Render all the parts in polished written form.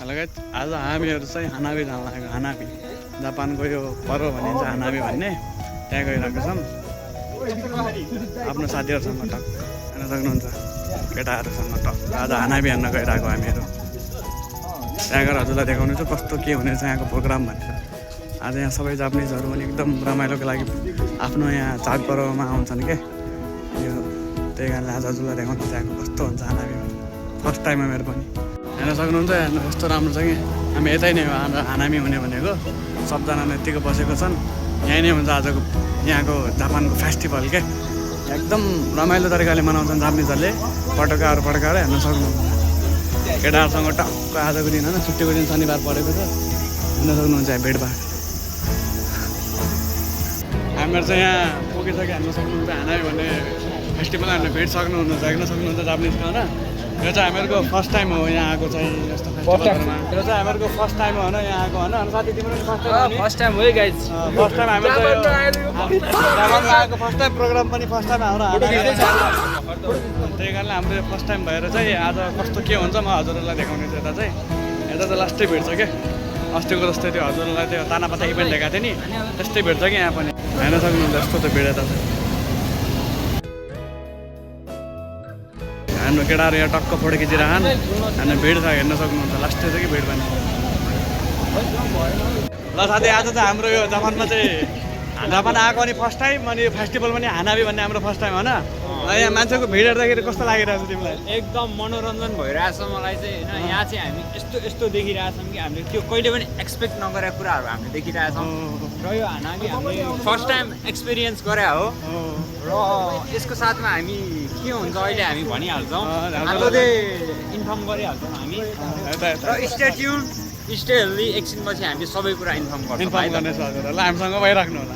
Hello guys, आज हामीहरू चाहिँ हानाबी जान लागेको। हानाबी जापानको यो पर्व भनिन्छ हानाबी भन्ने। त्यहाँ गइरहेको छौँ आफ्नो साथीहरूसँग टक हेर्न सक्नुहुन्छ, केटाहरूसँग टक। आज हानाबी हेर्न गइरहेको हामीहरू। त्यहाँ गएर हजुरलाई देखाउने छु कस्तो के हुनेछ यहाँको प्रोग्राम भनेर। आज यहाँ सबै जापानिजहरू पनि एकदम रमाइलोको लागि आफ्नो यहाँ चाडपर्वमा आउँछन् के यो, त्यही कारणले आज हजुरलाई देखाउनु चाहेको कस्तो हुन्छ हानाबी। फर्स्ट टाइम हो मेरो पनि। हेर्न सक्नुहुन्छ हेर्नु कस्तो राम्रो छ कि। हामी यतै नै हो हानाबी हुने भनेको। सबजना यत्तिकै बसेको छन्। यहीँ नै हुन्छ आजको यहाँको जापानको फेस्टिभल के। एकदम रमाइलो तरिकाले मनाउँछन् जापानिजहरूले। पटकाहरू हेर्न सक्नुहुन्छ। केटाहरूसँग टक्क आजको दिन होइन, छुट्टीको दिन शनिबार परेको छ। हेर्न सक्नुहुन्छ यहाँ भिडभाड। हामीहरू चाहिँ यहाँ पुगिसक्यो। हेर्न सक्नुहुन्छ हानाबी भन्ने फेस्टिभल हेर्न भेट सक्नुहुन्छ, हेर्न सक्नुहुन्छ जापानिजको होइन। यो चाहिँ हामीहरूको फर्स्ट टाइम हो यहाँ आएको चाहिँ यस्तो फेस्टिभलहरूमा। यो चाहिँ हामीहरूको फर्स्ट टाइम हो होइन यहाँ आएको होइन। अनि साथी तिम्रो पनि फर्स्ट टाइम हो है गाइज। फर्स्ट टाइम हाम्रो जापानमा आएको फर्स्ट टाइम प्रोग्राम पनि फर्स्ट टाइम हाम्रो हानाबी। त्यही कारणले हाम्रो यो फर्स्ट टाइम भएर चाहिँ आज कस्तो के हुन्छ म हजुरहरूलाई देखाउने छु। यता चाहिँ लास्टै भेट्छ क्या। अस्तिको जस्तै त्यो हजुरलाई त्यो तानापाता इभेन्ट देखाएको थियो नि, त्यस्तै भेट्छ कि यहाँ पनि। हेर्न सक्नुहुन्छ यस्तो त भिड यता चाहिँ। हाम्रो केटाहरू यहाँ टक्क फोटो खिचिरहन्। अनि भिड छ हेर्न सक्नुहुन्छ, लास्टै छ कि भिड पनि। ल साथी, आज चाहिँ हाम्रो यो जापानमा चाहिँ जापान आएको अनि फर्स्ट टाइम, अनि यो फेस्टिभल पनि हानाबी भन्ने हाम्रो फर्स्ट टाइम होइन। यहाँ मान्छेको भिड हेर्दाखेरि कस्तो लागिरहेको छ तिमीलाई? एकदम मनोरञ्जन भइरहेछ मलाई चाहिँ होइन। यहाँ चाहिँ हामी यस्तो देखिरहेछौँ कि हामीले त्यो कहिले पनि एक्सपेक्ट नगरेको कुराहरू हामीले देखिरहेछौँ। र यो हानाबी हामीले फर्स्ट टाइम एक्सपिरियन्स गरे हो। र यसको साथमा हामी के हुन्छ अहिले हामी भनिहाल्छौँ, आजले इन्फर्म गरिहाल्छौँ हामी। र स्टे ट्युन, स्टे हेल्दी। एकछिनपछि हामी सबै कुरा इन्फर्म गर्छौँ। गर्नेछ हजुरहरूलाई, हामीसँग भइराख्नु होला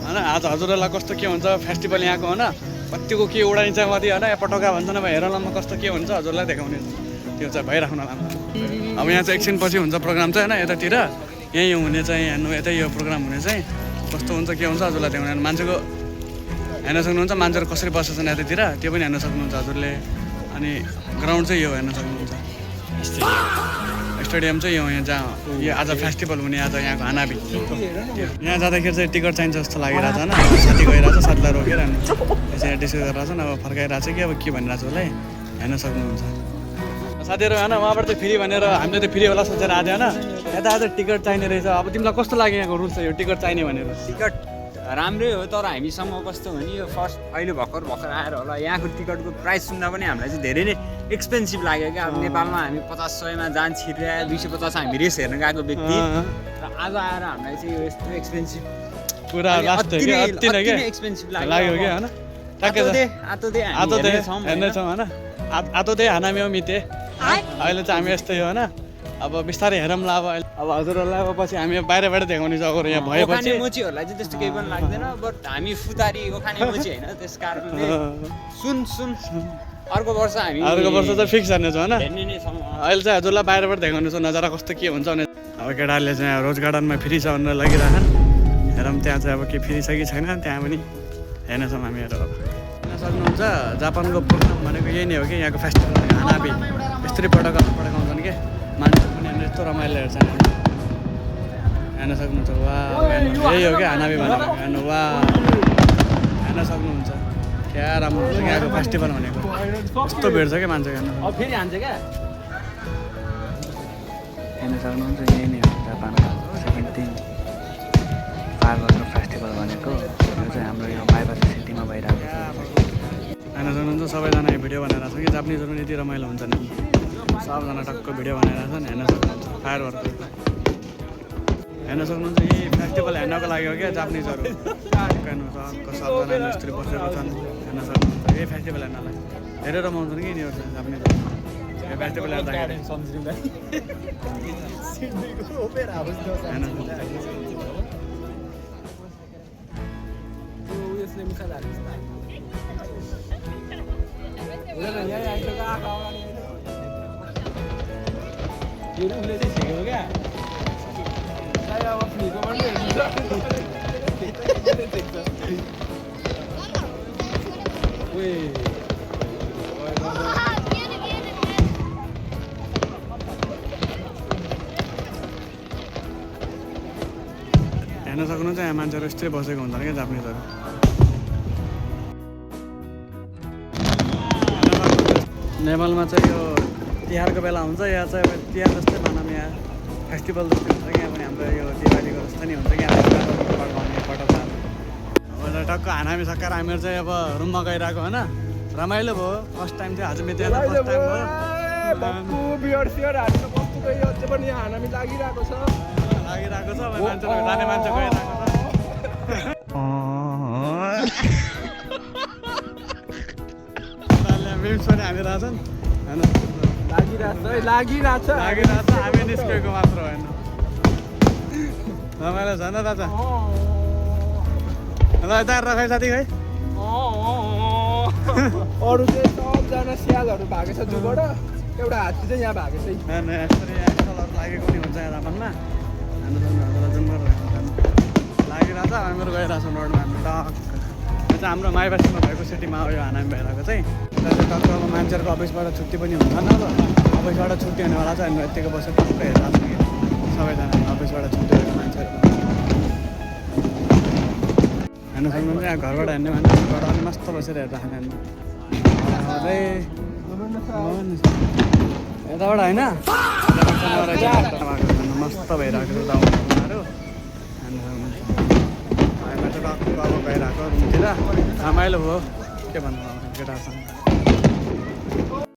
होइन। आज हजुरहरूलाई कस्तो के हुन्छ फेस्टिभल यहाँको होइन, कतिको के उडाइन्छ कति होइन, पटका भन्छन् अब हेरलामा कस्तो के हुन्छ हजुरलाई देखाउने त्यो चाहिँ भइराख्नु होला। अब यहाँ चाहिँ एकछिनपछि हुन्छ प्रोग्राम चाहिँ होइन। यतातिर यहीँ हुने चाहिँ हेर्नु, यतै यो प्रोग्राम हुने चाहिँ कस्तो हुन्छ के हुन्छ हजुरलाई देखाउने। मान्छेको हेर्न सक्नुहुन्छ मान्छेहरू कसरी बसेछन् यतातिर, त्यो पनि हेर्न सक्नुहुन्छ हजुरले। अनि ग्राउन्ड चाहिँ यो हेर्न सक्नुहुन्छ, स्टेडियम चाहिँ यो यहाँ जहाँ यो आज फेस्टिभल हुने आज यहाँको हानाबी। यहाँ जाँदाखेरि चाहिँ टिकट चाहिन्छ जस्तो लागिरहेको छ होइन। साथी गइरहेको छ, साथीलाई रोकेर यसरी डिस्कस गरिरहेको छन्। अब फर्काइरहेको छ कि अब के भनिरहेको छ उसलाई हेर्न सक्नुहुन्छ साथीहरू होइन। उहाँबाट चाहिँ फ्री भनेर हामीले त फ्री होला सोचेर आएको होइन। यता आज टिकट चाहिने रहेछ। अब तिमीलाई कस्तो लाग्यो यहाँको रुल्स चाहिँ यो टिकट चाहिने भनेर? टिकट राम्रै हो, तर हामीसँग कस्तो भने यो फर्स्ट अहिले भर्खर आएर होला। यहाँको टिकटको प्राइस सुन्दा पनि हामीलाई चाहिँ धेरै नै एक्सपेन्सिभ लाग्यो क्या। अब नेपालमा हामी 50-100मा जान छिर्या 250 हामी रेस हेर्न गएको व्यक्ति, र आज आएर हामीलाई चाहिँ यो यस्तो एक्सपेन्सिभ पुरा लास्ट एक्सपेन्सिभ लाग्यो क्या होइन। हेर्नेछौँ होइन। आतो दे हानामी हो मिते। अहिले चाहिँ हामी यस्तै हो होइन। अब बिस्तारै हेरौँला। अब हजुरहरूलाई अब पछि हामी बाहिर देखाउने छ। अगर यहाँ भएपछि मोचीहरूलाई चाहिँ त्यस्तो केही पनि लाग्दैन। बट हामी फुतारी ओखाने मोची होइन, त्यस कारणले सुन अर्को वर्ष चाहिँ फिक्स हेर्नेछौँ होइन। हेर्ने नै छौँ। अहिले चाहिँ हजुरलाई बाहिरबाट देखाउने छ नजारा कस्तो के हुन्छ भने। अब केटाहरूले चाहिँ रोज गार्डनमा फ्री छ भनेर लगिरहन्। हेरौँ त्यहाँ चाहिँ अब के फ्री छ कि छैन, त्यहाँ पनि हेर्नेछौँ हामीहरू। अब हेर्न सक्नुहुन्छ जापानको प्रोग्राम भनेको यही नै हो कि यहाँको फेस्टिभल हानाबी। यस्तरी पटकाउँछन् कि मान्छे पनि यस्तो रमाइलो हेर्छन्। हेर्न सक्नुहुन्छ वा यही हो क्या हानाबी भनेको। हेर्नु वा हेर्न सक्नुहुन्छ क्या राम्रो हुन्छ यहाँको फेस्टिभल भनेको। कस्तो भेट्छ क्या मान्छे हेर्नु। फेरि हान्छ क्या। हेर्न सक्नुहुन्छ यही नै हो जापानको 17 फागुनको फेस्टिभल भनेको। यो चाहिँ हाम्रो यो माइबारी सिटीमा भइरहेको छ। हेर्न सक्नुहुन्छ सबैजना भिडियो बनाइरहेको छ कि जापानिजहरू पनि यति रमाइलो हुन्छ नि। सबजना टक्क भिडियो बनाइरहेको छन्। हेर्न सक्नुहुन्छ फायरवर्क हेर्न सक्नुहुन्छ। यही फेस्टिभल हेर्नको लागि हो क्या जापानिजहरू। हेर्नु टक्क सबजना यस्तरी बसेको छन्। हेर्न सक्नुहुन्छ यही फेस्टिभल हेर्नलाई धेरै रमाउँछन् कि यिनीहरू चाहिँ जापानिजहरू। यो फेस्टिभल हेर्दाखेरि हेर्न सक्नुहुन्छ यहाँ मान्छेहरू यस्तै बसेको हुँदैन क्या जापानिजहरू। नेपालमा चाहिँ यो तिहारको बेला हुन्छ, यहाँ चाहिँ अब तिहार जस्तै भनौँ, यहाँ फेस्टिभल जस्तै हुन्छ कि यहाँ पनि हाम्रो यो दिवालीको जस्तो नि हुन्छ कि पड्काउने पटकहरू। अब टक्क हानामी सक्कार हामीहरू चाहिँ अब रुममा गइरहेको होइन, रमाइलो भयो। फर्स्ट टाइम थियो आज मित्र फर्स्ट टाइम भयो। लागिरहेको छ अब मान्छेहरू जाने मान्छे गइरहेको छ। मिम्स पनि हामी रहेछन् होइन, लागिरहेछ हामी निस्केको मात्र होइन। रमाइलो छ न दाजु। ल यता रखाइ साथी खै अरू चाहिँ सबजना स्यालहरू भएको छ जुबाट, एउटा हात्ती चाहिँ यहाँ भएको छ। यसरी एक्सलहरू लागेको पनि हुन्छ यहाँ जापानमा। लागिरहेछ हामीहरू गइरहेछौँ रोडमा। हामी टक्क यो चाहिँ हाम्रो माइबासीमा भएको सिटीमा हो यो हानामी भइरहेको चाहिँ। टक्क अब मान्छेहरूको अफिसबाट छुट्टी पनि हुन्छ नि, अब अफिसबाट छुट्टी हुनेवाला छ। हामी यत्तिको बसेर टक्क हेरिरहेको छौँ कि सबैजना अफिसबाट छुट्टी भएको मान्छेहरू हेर्न सक्नुहुन्छ। यहाँ घरबाट हेर्ने मान्छेहरूबाट पनि मस्त बसेर हेरिरहेको हामी यताबाट होइन मस्त भइरहेको छ दाउहरू। हामीमा चाहिँ टक्क अब गइरहेको रुमतिर रमाइलो भयो के भन्नु अब केटाहरूसँग।